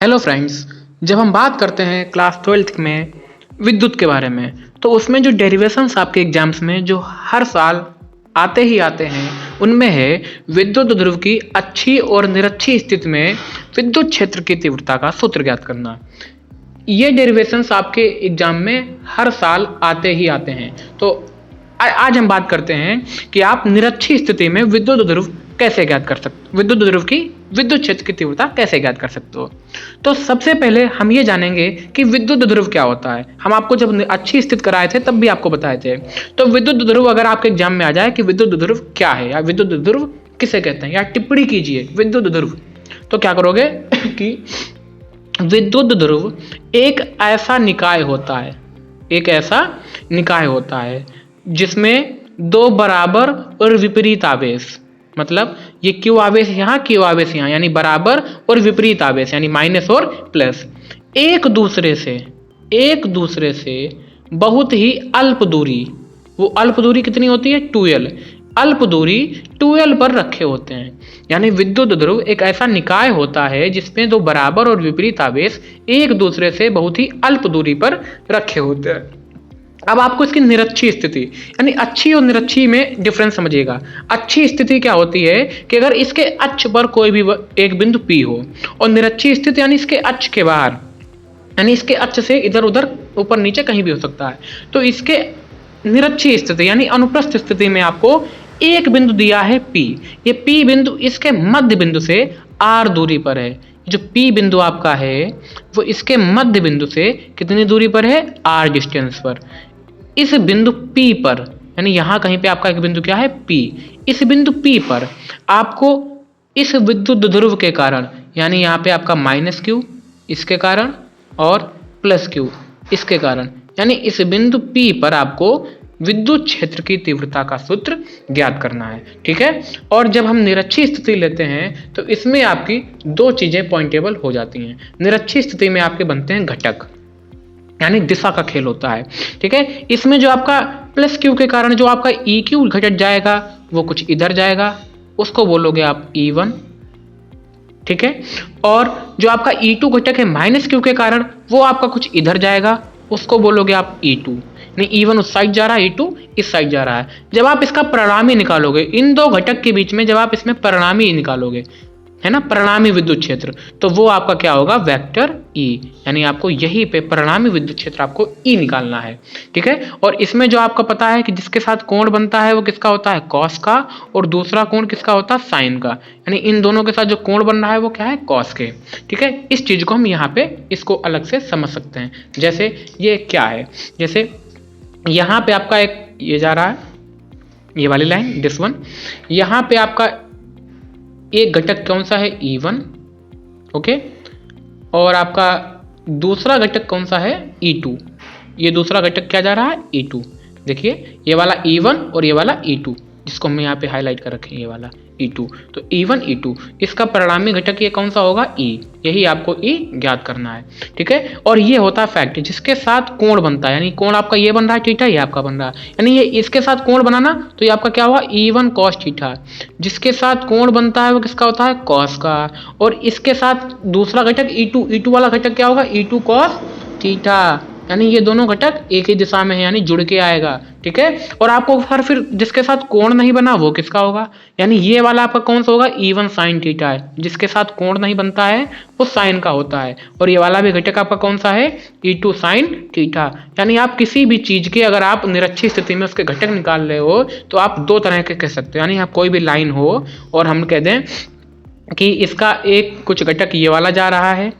Hello friends. जब हम बात करते हैं क्लास 12th में विद्युत के बारे में, तो उसमें जो डेरिवेशंस आपके एग्जाम्स में जो हर साल आते ही आते हैं, उनमें है विद्युत ध्रुव की अच्छी और निरक्षी स्थिति में विद्युत क्षेत्र की तीव्रता का सूत्र ज्ञात करना। ये डेरिवेशंस आपके एग्जाम में हर साल आते ही आते हैं। तो आज हम बात करते हैं कि आप निरक्षी स्थिति में विद्युत ध्रुव कैसे ज्ञात कर सकते, विद्युत ध्रुव की विद्युत क्षेत्र की तीव्रता कैसे ज्ञात कर सकते हो। तो सबसे पहले हम ये जानेंगे कि विद्युत ध्रुव क्या होता है। हम आपको जब अच्छी स्थिति कराए थे तब भी आपको बताए थे। तो विद्युत ध्रुव अगर आपके एग्जाम में आ जाए कि विद्युत ध्रुव क्या है या विद्युत ध्रुव किसे कहते हैं, या टिप्पणी कीजिए विद्युत ध्रुव, तो क्या करोगे कि विद्युत ध्रुव एक ऐसा निकाय होता है, एक ऐसा निकाय होता है जिसमें दो बराबर और विपरीत आवेश, मतलब ये क्यू आवेश यहाँ, क्यू आवेश यहाँ, यानी बराबर और विपरीत आवेश यानी माइनस और प्लस, एक दूसरे से बहुत ही अल्प दूरी, वो अल्प दूरी कितनी होती है 2L, अल्प दूरी 2L पर रखे होते हैं। यानी विद्युत ध्रुव एक ऐसा निकाय होता है जिसमें दो बराबर और विपरीत आवेश एक दूसरे से बहुत ही अल्प दूरी पर रखे होते हैं। अब आपको इसकी निरक्षी स्थिति यानी अच्छी और निरक्षी में डिफरेंस समझिएगा। अच्छी स्थिति क्या होती है कि अगर इसके अक्ष पर कोई भी एक बिंदु P हो, और निरक्षी स्थिति यानी इसके अक्ष के बाहर, यानी इसके अक्ष से इधर उधर ऊपर नीचे कहीं भी हो सकता है। तो इसके निरक्षी स्थिति यानी अनुप्रस्थ स्थिति में आपको एक बिंदु दिया है P। ये P बिंदु इसके मध्य बिंदु से R दूरी पर है। जो P बिंदु आपका है वो इसके मध्य बिंदु से कितनी दूरी पर है, R डिस्टेंस पर। इस बिंदु P पर, यानी यहाँ कहीं पे आपका एक बिंदु क्या है P, इस बिंदु P पर आपको इस विद्युत ध्रुव के कारण, यानी यहाँ पे आपका -Q इसके कारण और +Q इसके कारण, यानी इस बिंदु P पर आपको विद्युत क्षेत्र की तीव्रता का सूत्र ज्ञात करना है। ठीक है। और जब हम निरक्षी स्थिति लेते हैं तो इसमें आपकी दो चीजें पॉइंटेबल हो जाती हैं। निरक्षी स्थिति में आपके बनते हैं घटक, यानी दिशा का खेल होता है। ठीक है। इसमें जो आपका +Q के कारण जो आपका EQ घटक जाएगा वो कुछ इधर जाएगा, उसको बोलोगे आप E1। ठीक है। और जो आपका E2 घटक है -Q के कारण वो आपका कुछ इधर जाएगा, उसको बोलोगे आप E2। यानी E1 उस साइड जा रहा है, E2 इस साइड जा रहा है। जब आप इसका परिणामी निकालोगे, इन दो घटक के बीच में जब आप इसमें परिणामी निकालोगे, है ना, परिणामी विद्युत क्षेत्र, तो वो आपका क्या होगा, वेक्टर E। यानी आपको यहीं पे परिणामी विद्युत क्षेत्र आपको E निकालना है। ठीक है। और इसमें जो आपका पता है कि जिसके साथ कोण बनता है वो किसका होता है, कॉस का, और दूसरा कोण किसका होता है, साइन का। यानी इन दोनों के साथ जो कोण बन रहा है वो क्या है, कॉस के। ठीक है। इस चीज को हम यहाँ पे इसको अलग से समझ सकते हैं। जैसे ये क्या है, जैसे यहाँ पे आपका एक ये जा रहा है, ये वाली लाइन दिस वन, यहाँ पे आपका एक घटक कौन सा है, E1। ओके। और आपका दूसरा घटक कौन सा है, E2। ये दूसरा घटक क्या जा रहा है, E2। देखिए ये वाला E1 और ये वाला E2, जिसको हम यहाँ पे हाईलाइट कर रखे हैं, ये वाला E2। तो E1 E2 इसका परिणामी घटक ये कौन सा होगा, E। यही आपको E ज्ञात करना है। ठीक है। और ये होता है फैक्ट जिसके साथ कोण बनता है, यानी कोण आपका ये बन रहा है थीटा, ये आपका बन रहा है, यानी ये इसके साथ कोण बनाना, तो ये आपका क्या हुआ, E1 cos थीटा। जिसके साथ कोण बनता है वो किसका होता है, कॉस का। और इसके साथ दूसरा घटक E2 वाला घटक क्या होगा, E2 cos थीटा। यानी ये दोनों घटक एक ही दिशा में है, यानी जुड़ के आएगा। ठीक है। और आपको फिर जिसके साथ कोण नहीं बना वो किसका होगा, यानी ये वाला आपका कौन सा होगा, E1 sin थीटा है। जिसके साथ कोण नहीं बनता है वो साइन का होता है। और ये वाला भी घटक आपका कौन सा है, E2 sin थीटा। यानी आप किसी भी चीज के अगर आप निरक्षी स्थिति में उसके घटक निकाल रहे हो तो आप दो तरह के कह सकते हो। यानी आप कोई भी लाइन हो और हम कह दें कि इसका एक कुछ घटक ये वाला जा रहा है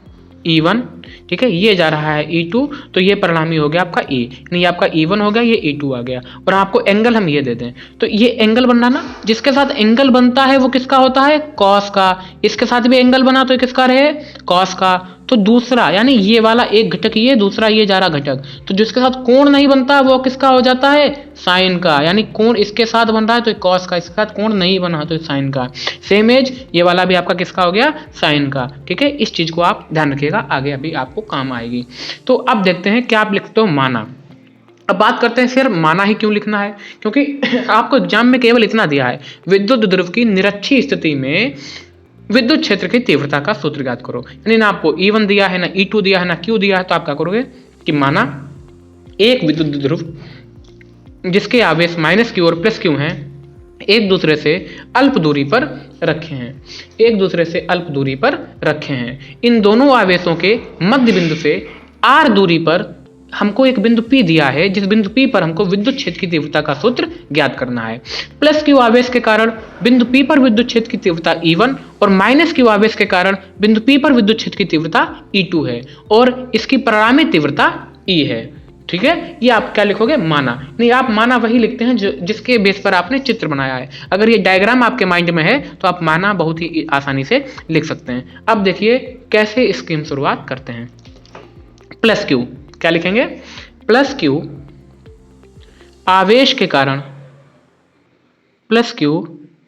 E1, ठीक है, ये जा रहा है E2, तो ये परिणामी हो गया आपका E। यानी आपका E1 हो गया, ये E2 आ गया। और आपको एंगल हम ये दे दें, तो ये एंगल बनना ना, जिसके साथ एंगल बनता है वो किसका होता है, कॉस का। इसके साथ भी एंगल बना तो किसका रहे, कॉस का। तो दूसरा यानी ये वाला एक घटक ये, दूसरा ये जा रहा घटक, तो जिसके साथ कोण नहीं बनता वो किसका हो जाता है, साइन का। यानी कोण इसके साथ बन रहा है तो कॉस का, इसके साथ कोण नहीं बना तो साइन का। सेम एज ये वाला भी आपका किसका हो गया, साइन का। ठीक है। इस चीज को आप ध्यान रखिएगा, आगे अभी आपको काम आएगी। तो अब देखते हैं क्या आप लिखते हो, माना। अब बात करते हैं फिर माना ही क्यों लिखना है, क्योंकि आपको एग्जाम में केवल इतना दिया है, विद्युत ध्रुव की निरक्षी स्थिति में विद्युत क्षेत्र की तीव्रता का सूत्र ज्ञात करो। यानी ना आपको E1 दिया है, ना E2 दिया है, ना Q दिया है, तो आप क्या करोगे कि माना एक विद्युत ध्रुव जिसके आवेश -Q और +Q हैं एक दूसरे से अल्प दूरी पर रखे हैं, एक दूसरे से अल्प दूरी पर रखे हैं। इन दोनों आवेशों के मध्य बिंदु से r दूरी पर हमको एक बिंदु P दिया है, जिस बिंदु P पर हमको विद्युत क्षेत्र की तीव्रता का सूत्र ज्ञात करना है। +Q आवेश के कारण बिंदु P पर विद्युत क्षेत्र की तीव्रता E1 और -Q आवेश के कारण बिंदु P पर विद्युत क्षेत्र की तीव्रता E2 है और इसकी परिणामी तीव्रता E है। ठीक है, ये आप क्या लिखोगे, माना। नहीं, आप माना वही लिखते हैं जो जिसके बेस पर आपने चित्र बनाया है। अगर ये डायग्राम आपके माइंड में है तो आप माना बहुत ही आसानी से लिख सकते हैं। अब देखिए कैसे इसकी हम शुरुआत करते हैं। +Q क्या लिखेंगे, +Q आवेश के कारण, +Q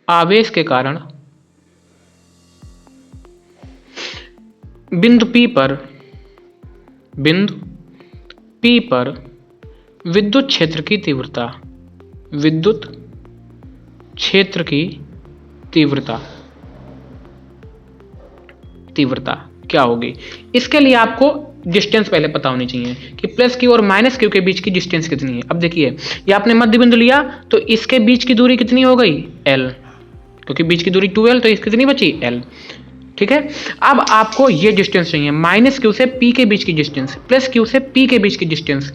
आवेश के कारण बिंदु P पर, बिंदु P पर विद्युत क्षेत्र की तीव्रता, विद्युत क्षेत्र की तीव्रता, तीव्रता क्या होगी। इसके लिए आपको डिस्टेंस पहले पता होनी चाहिए कि +Q और -Q के बीच की डिस्टेंस कितनी है। अब देखिए ये आपने मध्य बिंदु लिया तो इसके बीच की दूरी कितनी हो गई, L, क्योंकि बीच की दूरी 2L, तो इसकी कितनी बची, L। ठीक है, अब आपको ये डिस्टेंस चाहिए -Q से P के बीच की डिस्टेंस, +Q से P के बीच की डिस्टेंस,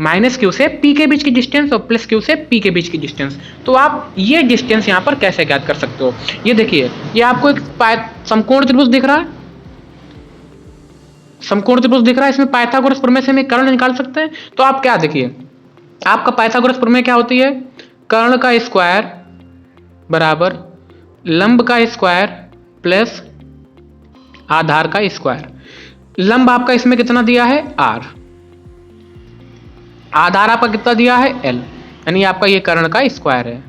-Q से P के बीच की डिस्टेंस और +Q से P के बीच की डिस्टेंस। तो आप ये डिस्टेंस यहाँ पर कैसे ज्ञात कर सकते हो। ये देखिए ये आपको एक समकोण त्रिभुज दिख रहा है, समकोण त्रिभुज दिख रहा है, इसमें पाइथागोरस प्रमेय से हम कर्ण निकाल सकते हैं। तो आप क्या देखिए, आपका पाइथागोरस प्रमेय क्या होती है, कर्ण का स्क्वायर बराबर लंब का स्क्वायर प्लस आधार का स्क्वायर। लंब आपका इसमें कितना दिया है, r, आधार आपका कितना दिया है, l, यानी आपका ये कर्ण का स्क्वायर है।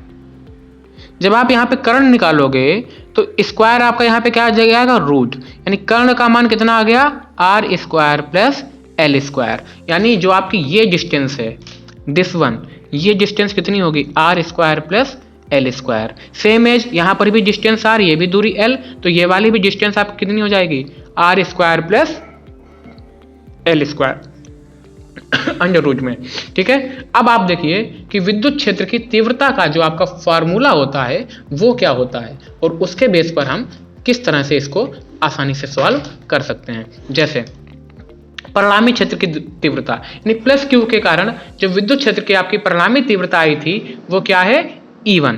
जब आप यहाँ पे कर्ण निकालोगे तो स्क्वायर आपका यहाँ पे क्या आ जाएगा, रूट, यानी कर्ण का मान कितना आ गया, r² प्लस l², यानी जो आपकी ये डिस्टेंस है, दिस वन, ये डिस्टेंस कितनी होगी, r² plus l²। Same as यहाँ पर भी डिस्टेंस r, ये भी दूरी l, तो ये वाली भी डिस्टेंस आपकी कितनी हो जाएगी, r² plus l² under root में। ठीक है, अब आप देखिए कि विद्युत क्षेत्र की तीव्रता का जो आपका फार्मूला होता है वो क्या होता है और उसके बेस पर हम किस तरह से इसको आसानी से सॉल्व कर सकते हैं। जैसे परिणामी क्षेत्र की तीव्रता, यानी +Q के कारण जो विद्युत क्षेत्र की आपकी परिणामी तीव्रता आई थी वो क्या है, E1,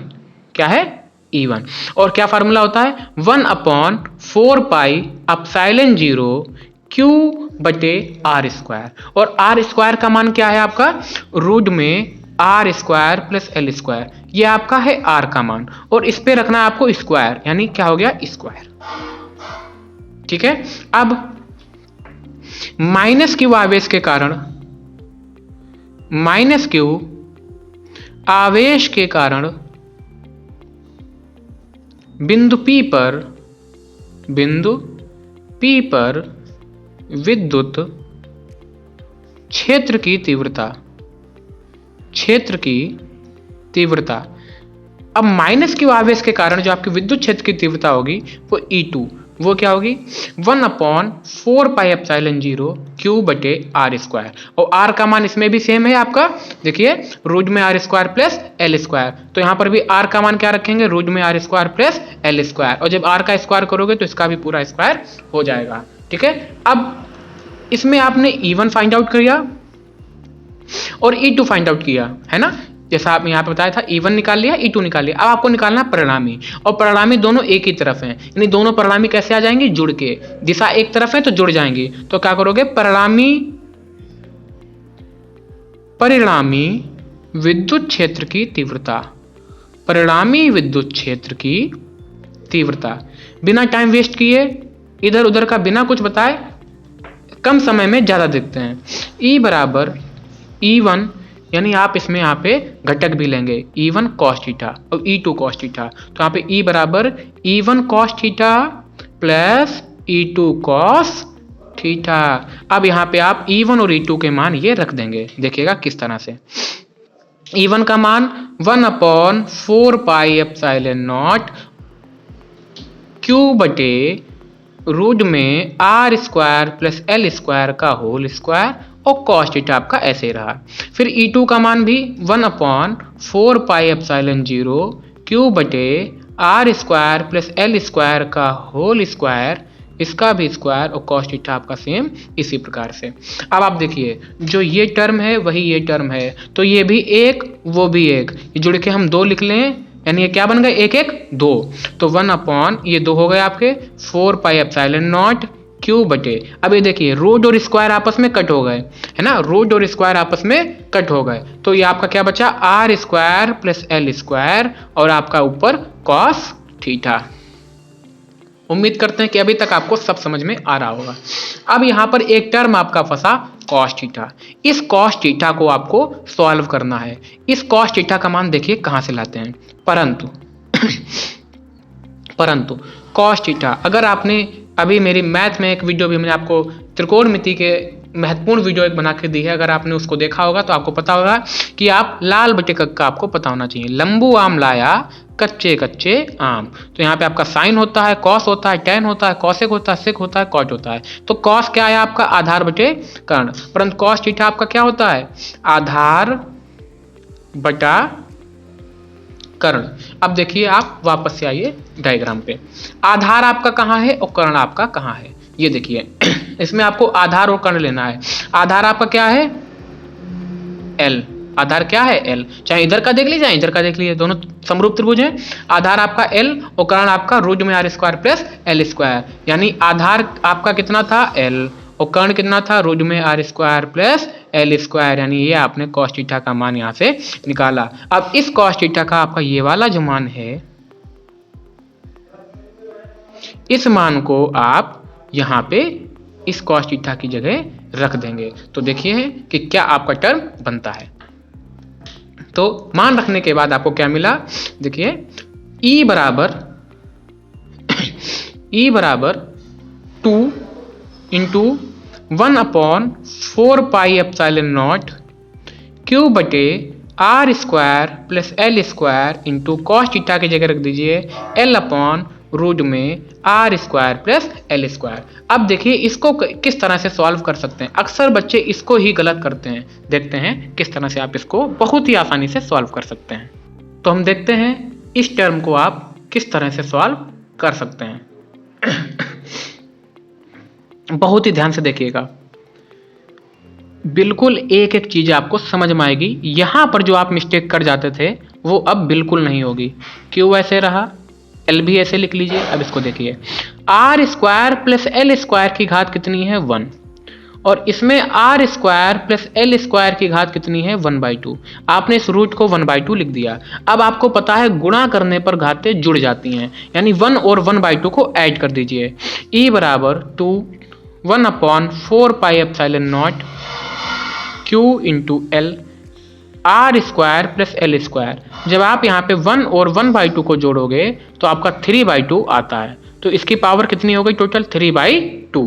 क्या है, E1। और क्या फार्मूला होता है, 1/4πε0 Q/r², और r² का मान क्या है आपका, रूट में r² प्लस l², ये आपका है r का मान, और इस पे रखना है आपको स्क्वायर, यानी क्या हो गया, स्क्वायर। ठीक है, अब -Q आवेश के कारण, -Q आवेश के कारण बिंदु P पर, बिंदु P पर विद्युत क्षेत्र की तीव्रता, क्षेत्र की तीव्रता। अब -Q आवेश के कारण जो आपकी विद्युत क्षेत्र की तीव्रता होगी वो E2, वो क्या होगी, 1/4πε0 Q/r², और r का मान इसमें भी सेम है आपका, देखिए रूट में r² प्लस l², तो यहाँ पर भी r का मान क्या रखेंगे, रूट में r² प्लस l², और जब r का स्क्वायर करोगे तो इसका भी पूरा स्क्वायर हो जाएगा। ठीक है, अब इसमें आपने E1 फाइंड आउट किया और E2 फाइंड आउट किया है ना, जैसा आप यहाँ पे बताया था, E1 निकाल लिया, E2 निकाल लिया। अब आपको निकालना परिणामी, और परिणामी दोनों एक ही तरफ हैं, यानी दोनों परिणामी कैसे आ जाएंगे, जुड़ के, दिशा एक तरफ है तो जुड़ जाएंगे। तो क्या करोगे, परिणामी, परिणामी विद्युत क्षेत्र की तीव्रता, परिणामी विद्युत क्षेत्र की तीव्रता, बिना टाइम वेस्ट किए, इधर उधर का बिना कुछ बताए, कम समय में ज्यादा देखते हैं। E बराबर E1, यानी आप इसमें यहाँ पे घटक भी लेंगे, E1 cos थीटा और E2 cos थीटा, तो यहाँ पे E बराबर E1 cos theta plus E2 cos theta. अब यहाँ पे आप E1 और E2 के मान ये रख देंगे, देखिएगा किस तरह से। E1 का मान 1/4πε0 क्यू बटे रूट में R square plus L square का होल स्क्वायर और कॉस थीटा आपका ऐसे रहा। फिर E2 का मान भी 1/4 पाई एप्सिलॉन 0 क्यू बटे R square plus L square का होल स्क्वायर, इसका भी स्क्वायर और कॉस थीटा आपका सेम इसी प्रकार से। अब आप देखिए जो ये टर्म है वही ये टर्म है, तो ये भी एक वो भी एक, ये जुड़ के हम 2 लिख लें, यानी ये क्या बन गए 1 1 2, तो 1 ये 2 हो गए आपके 4 पाई एप्सिलॉन नॉट क्यू बटे। अब ये देखिए रूट और स्क्वायर आपस में कट हो गए, है ना, रूट और स्क्वायर आपस में कट हो गए, तो ये आपका क्या बचा R square plus L square और आपका ऊपर कॉस थीटा। उम्मीद करते हैं कि अभी तक आपको सब समझ में आ रहा होगा। अब यहाँ पर एक टर्म आपका फंसा कॉस थीटा। इस कॉस थीटा को आपको सॉल्व करना है। इस कॉस थीटा का मान देखिए कहाँ से लाते हैं, परंतु कॉस थीटा, अगर आपने अभी मेरी मैथ में एक वीडियो भी मैंने आपको त्रिकोणमिति के महत्वपूर्ण वीडियो एक बना के दी है, अगर आपने उसको देखा होगा तो आपको पता होगा कि आप लाल बटे कक्का आपको पता होना चाहिए। लंबू आम लाया कच्चे कच्चे आम, तो यहाँ पे आपका साइन होता है, कॉस होता है, टेन होता है, कॉसेक होता है, सेक होता है, कॉट होता है। तो कॉस क्या है आपका आधार बटे कर्ण, परंतु कॉस थीटा आपका क्या होता है आधार बटा कर्ण। अब देखिए आप वापस से आइए डायग्राम पे, आधार आपका कहाँ है और कर्ण आपका कहाँ है, ये देखिए इसमें आपको आधार और कर्ण लेना है। आधार आपका क्या है L, आधार क्या है L, चाहे इधर का देख लीजिए चाहे इधर का देख लीजिए, दोनों समरूप त्रिभुज हैं। आधार आपका L और कर्ण आपका रूट में R square plus L square, यानी आधार आपका कितना था L और कर्ण कितना था रूट में R square plus L square, यानी ये आपने कॉस थीटा का मान यहाँ से निकाला। अब इस कॉस थीटा का आपका ये वाला जो मान है, इस मान को आप यहाँ पे इस कॉस थीटा की जगह रख देंगे, तो देखिए कि क्या आपका टर्म बनता है। तो मान रखने के बाद आपको क्या मिला, देखिए E बराबर 2 into 1/4 pi epsilon naught Q बटे R square plus L square into cos theta की जगह रख दीजिए L रूट में R square plus L square. अब देखिए इसको किस तरह से सॉल्व कर सकते हैं, अक्सर बच्चे इसको ही गलत करते हैं, देखते हैं किस तरह से आप इसको बहुत ही आसानी से सॉल्व कर सकते हैं। तो हम देखते हैं इस टर्म को आप किस तरह से सॉल्व कर सकते हैं। बहुत ही ध्यान से देखिएगा, बिल्कुल एक एक चीज आपको समझ में आएगी। यहां पर जो आप मिस्टेक कर जाते थे वो अब बिल्कुल नहीं होगी। क्यों ऐसे रहा, एल भी ऐसे लिख लीजिए। अब इसको देखिए R square plus L square की घात कितनी है 1, और इसमें R square plus L square की घात कितनी है 1/2। आपने इस रूट को 1/2 लिख दिया। अब आपको पता है गुणा करने पर घातें जुड़ जाती हैं, यानी 1 और 1/2 को ऐड कर दीजिए। E बराबर 2 1/4 pi epsilon naught Q into L R square plus L square. जब आप यहाँ पे 1 और 1/2 को जोड़ोगे तो आपका 3/2 आता है, तो इसकी पावर कितनी हो गई टोटल 3/2,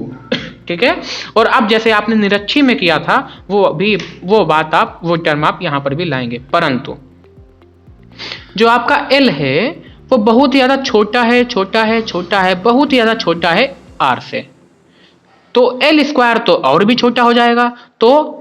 ठीक है। और अब जैसे आपने निरक्षी में किया था वो बात आप वो टर्म आप यहाँ पर भी लाएंगे, परंतु जो आपका L है वो बहुत ही ज्यादा छोटा है, बहुत ही ज्यादा छोटा है R से, तो L स्क्वायर तो और भी छोटा हो जाएगा। तो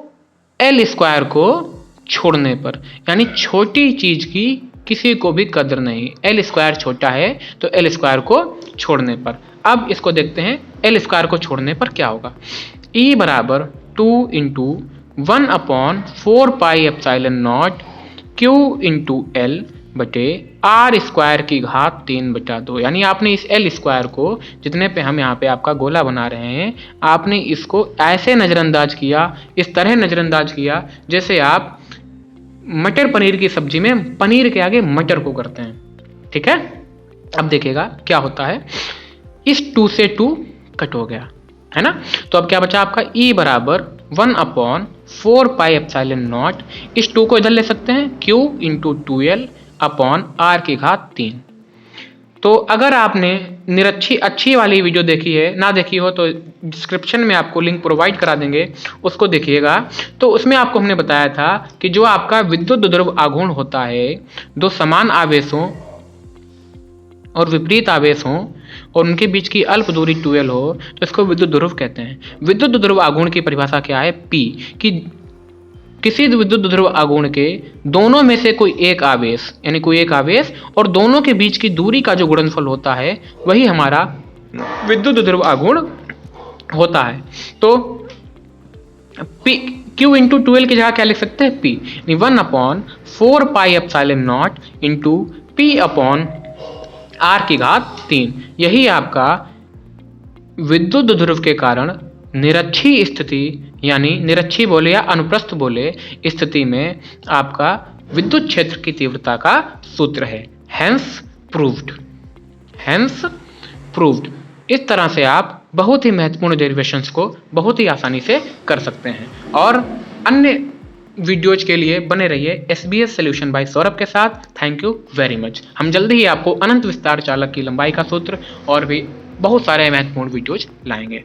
L स्क्वायर को छोड़ने पर, यानी छोटी चीज की किसी को भी कदर नहीं, L स्क्वायर छोटा है तो L स्क्वायर को छोड़ने पर। अब इसको देखते हैं L स्क्वायर को छोड़ने पर क्या होगा। E बराबर 2 into 1/4 pi epsilon naught Q into L बटे आर स्क्वायर की घात 3/2, यानी आपने इस L स्क्वायर को, जितने पे हम यहाँ पे आपका गोला बना रहे हैं, आपने इसको ऐसे नज़रअंदाज किया, इस तरह नज़रअंदाज किया जैसे आप मटर पनीर की सब्जी में पनीर के आगे मटर को करते हैं, ठीक है। अब देखिएगा क्या होता है, इस 2 से 2 कट हो गया, है ना। तो अब क्या बचा आपका E बराबर 1/4 पाई एप्सिलॉन नॉट, इस 2 को इधर ले सकते हैं Q into 2L upon R की घात 3। तो अगर आपने निरक्षी अच्छी वाली वीडियो देखी है, ना देखी हो तो डिस्क्रिप्शन में आपको लिंक प्रोवाइड करा देंगे, उसको देखिएगा। तो उसमें आपको हमने बताया था कि जो आपका विद्युत द्रव आघूर्ण होता है, दो समान आवेशों और विपरीत आवेश हों और उनके बीच की अल्प दूरी 2L हो तो इसको विद्युत ध्रुव कहते हैं। विद्युत ध्रुव आघूर्ण की परिभाषा क्या है? P कि किसी विद्युत ध्रुव आघूर्ण के दोनों में से कोई एक आवेश, यानी कोई एक आवेश और दोनों के बीच की दूरी का जो गुणनफल होता है वही हमारा विद्युत ध्रुव आघूर्ण होता है। तो P Q इंटू 2L की जगह क्या लिख सकते हैं? P, 1/4πε0 into P upon R की घात 3। यही आपका विद्युत ध्रुव के कारण निरक्षीय स्थिति, यानी निरक्षीय बोले या अनुप्रस्थ बोले स्थिति में आपका विद्युत क्षेत्र की तीव्रता का सूत्र है। Hence proved, hence proved. इस तरह से आप बहुत ही महत्वपूर्ण डेरिवेशंस को बहुत ही आसानी से कर सकते हैं। और अन्य वीडियोज के लिए बने रहिए SBS सॉल्यूशन बाय सौरभ के साथ। Thank you very much. हम जल्दी ही आपको अनंत विस्तार चालक की लंबाई का सूत्र और भी बहुत सारे महत्वपूर्ण वीडियोज लाएंगे।